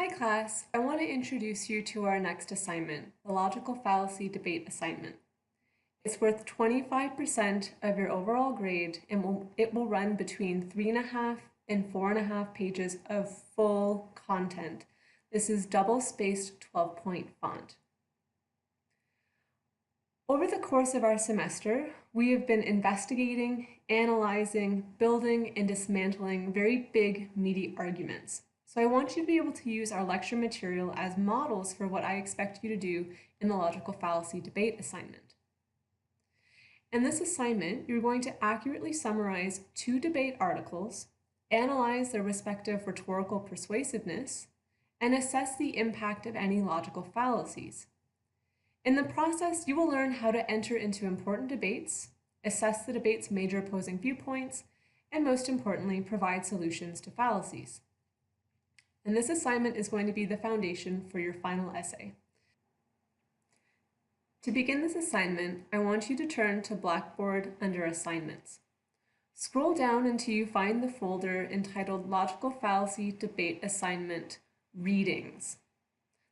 Hi class, I want to introduce you to our next assignment, the logical fallacy debate assignment. It's worth 25% of your overall grade and it will run between 3.5 and 4.5 pages of full content. This is double-spaced 12-point font. Over the course of our semester, we have been investigating, analyzing, building, and dismantling very big, meaty arguments. So I want you to be able to use our lecture material as models for what I expect you to do in the logical fallacy debate assignment. In this assignment, you're going to accurately summarize 2 debate articles, analyze their respective rhetorical persuasiveness, and assess the impact of any logical fallacies. In the process, you will learn how to enter into important debates, assess the debate's major opposing viewpoints, and most importantly, provide solutions to fallacies. And this assignment is going to be the foundation for your final essay. To begin this assignment, I want you to turn to Blackboard under Assignments. Scroll down until you find the folder entitled Logical Fallacy Debate Assignment Readings.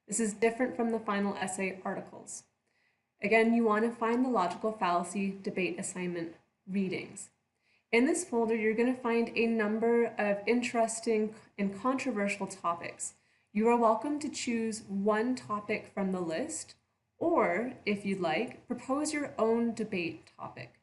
This is different from the final essay articles. Again, you want to find the logical fallacy debate assignment readings. In this folder, you're going to find a number of interesting and controversial topics. You are welcome to choose one topic from the list, or if you'd like, propose your own debate topic.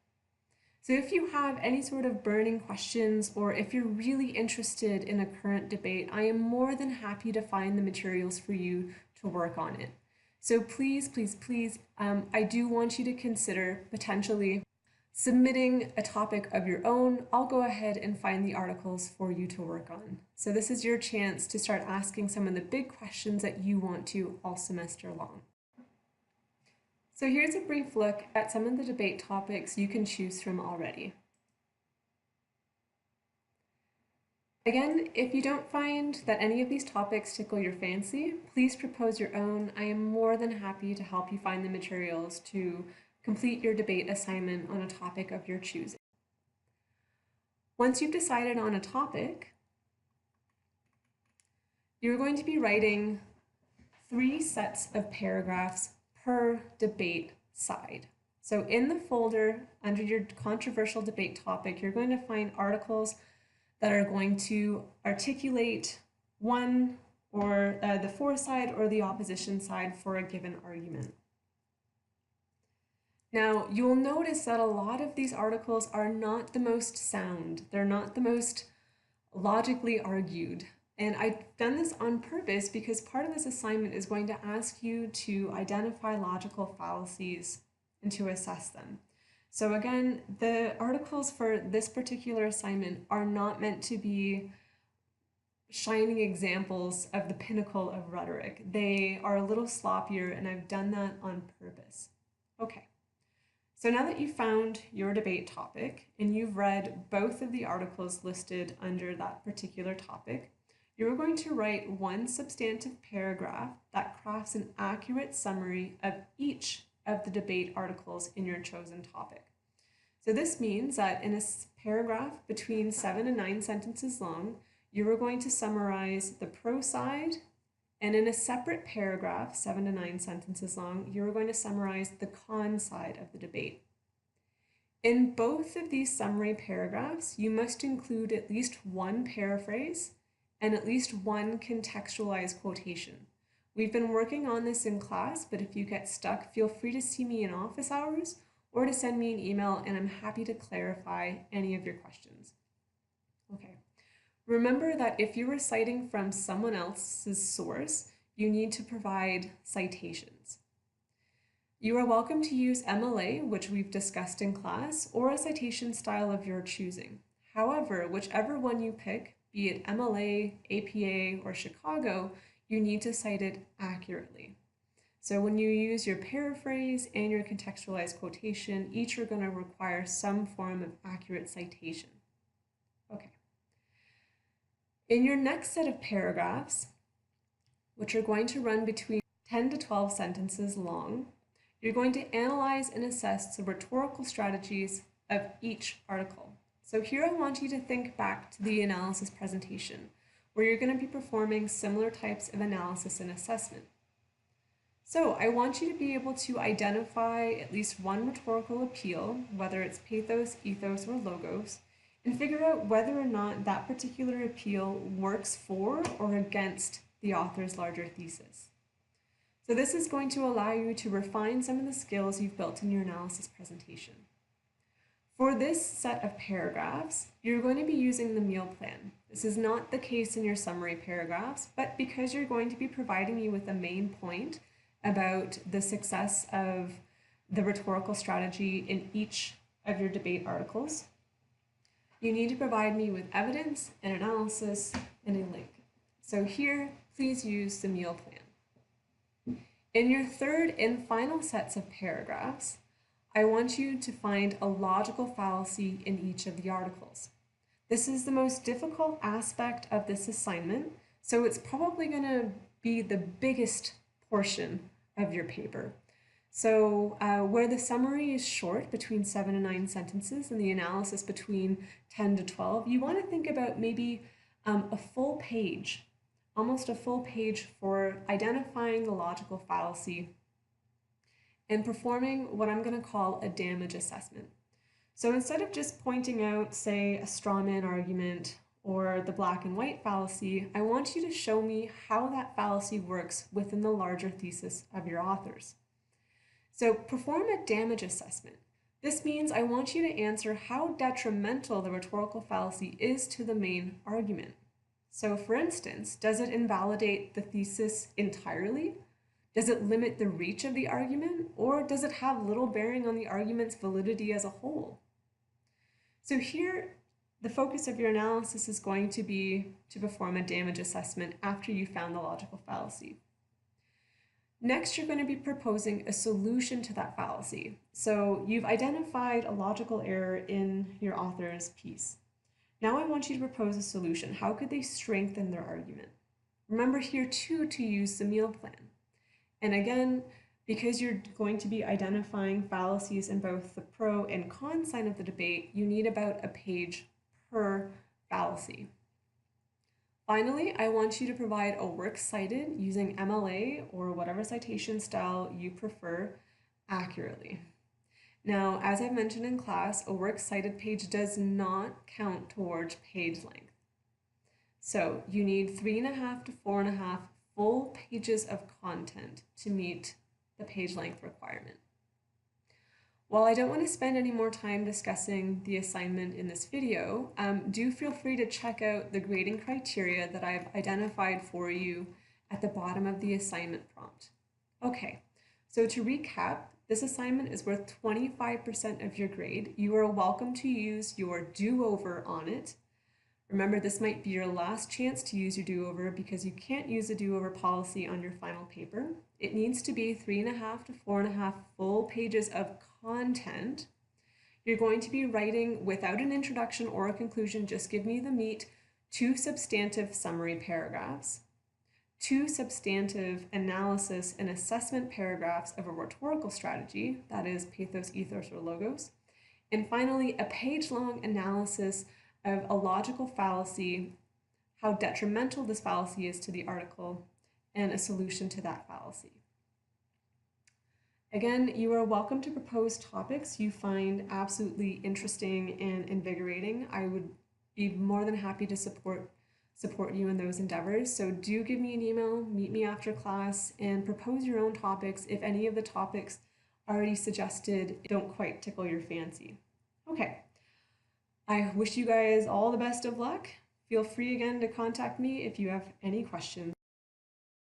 So if you have any sort of burning questions, or if you're really interested in a current debate, I am more than happy to find the materials for you to work on it. So please, I do want you to consider potentially submitting a topic of your own. I'll go ahead and find the articles for you to work on. So this is your chance to start asking some of the big questions that you want to all semester long. So here's a brief look at some of the debate topics you can choose from already. Again, if you don't find that any of these topics tickle your fancy, please propose your own. I am more than happy to help you find the materials to complete your debate assignment on a topic of your choosing. Once you've decided on a topic, you're going to be writing 3 sets of paragraphs per debate side. So in the folder under your controversial debate topic, you're going to find articles that are going to articulate one or the for side or the opposition side for a given argument. Now, you'll notice that a lot of these articles are not the most sound. They're not the most logically argued. And I've done this on purpose because part of this assignment is going to ask you to identify logical fallacies and to assess them. So again, the articles for this particular assignment are not meant to be shining examples of the pinnacle of rhetoric. They are a little sloppier, and I've done that on purpose. Okay. So now that you've found your debate topic and you've read both of the articles listed under that particular topic, you're going to write one substantive paragraph that crafts an accurate summary of each of the debate articles in your chosen topic. So this means that in a paragraph between 7 and 9 sentences long, you are going to summarize the pro side, and in a separate paragraph, 7 to 9 sentences long, you're going to summarize the con side of the debate. In both of these summary paragraphs, you must include at least one paraphrase and at least one contextualized quotation. We've been working on this in class, but if you get stuck, feel free to see me in office hours or to send me an email, and I'm happy to clarify any of your questions. Okay. Remember that if you're citing from someone else's source, you need to provide citations. You are welcome to use MLA, which we've discussed in class, or a citation style of your choosing. However, whichever one you pick, be it MLA, APA, or Chicago, you need to cite it accurately. So when you use your paraphrase and your contextualized quotation, each are going to require some form of accurate citation. Okay. In your next set of paragraphs, which are going to run between 10 to 12 sentences long, you're going to analyze and assess the rhetorical strategies of each article. So here I want you to think back to the analysis presentation. where you're going to be performing similar types of analysis and assessment. So I want you to be able to identify at least one rhetorical appeal, whether it's pathos, ethos, or logos, and figure out whether or not that particular appeal works for or against the author's larger thesis. So this is going to allow you to refine some of the skills you've built in your analysis presentation. For this set of paragraphs, you're going to be using the meal plan. This is not the case in your summary paragraphs, but because you're going to be providing me with a main point about the success of the rhetorical strategy in each of your debate articles, you need to provide me with evidence and analysis and a link. So here, please use the meal plan. In your third and final sets of paragraphs, I want you to find a logical fallacy in each of the articles. This is the most difficult aspect of this assignment, so it's probably going to be the biggest portion of your paper. So where the summary is short, between 7 and 9 sentences, and the analysis between 10 to 12, you want to think about maybe a full page, almost a full page for identifying the logical fallacy and performing what I'm going to call a damage assessment. So instead of just pointing out, say, a straw man argument or the black and white fallacy, I want you to show me how that fallacy works within the larger thesis of your authors. So perform a damage assessment. This means I want you to answer how detrimental the rhetorical fallacy is to the main argument. So for instance, does it invalidate the thesis entirely? Does it limit the reach of the argument, or does it have little bearing on the argument's validity as a whole? So here, the focus of your analysis is going to be to perform a damage assessment after you found the logical fallacy. Next, you're going to be proposing a solution to that fallacy. So you've identified a logical error in your author's piece. Now I want you to propose a solution. How could they strengthen their argument? Remember here too to use the meal plan. And again, because you're going to be identifying fallacies in both the pro and con side of the debate, you need about a page per fallacy. Finally, I want you to provide a works cited using MLA or whatever citation style you prefer accurately. Now, as I mentioned in class, a works cited page does not count towards page length. So you need 3.5 to 4.5 full pages of content to meet the page length requirement. While I don't want to spend any more time discussing the assignment in this video, do feel free to check out the grading criteria that I've identified for you at the bottom of the assignment prompt. Okay, so to recap, this assignment is worth 25% of your grade. You are welcome to use your do-over on it. Remember, this might be your last chance to use your do-over because you can't use a do-over policy on your final paper. It needs to be 3.5 to 4.5 full pages of content. You're going to be writing without an introduction or a conclusion, just give me the meat, 2 substantive summary paragraphs, 2 substantive analysis and assessment paragraphs of a rhetorical strategy, that is pathos, ethos, or logos, and finally a page-long analysis of a logical fallacy, how detrimental this fallacy is to the article, and a solution to that fallacy. Again, you are welcome to propose topics you find absolutely interesting and invigorating. I would be more than happy to support you in those endeavors. So do give me an email, meet me after class, and propose your own topics if any of the topics already suggested don't quite tickle your fancy. Okay. I wish you guys all the best of luck. Feel free again to contact me if you have any questions.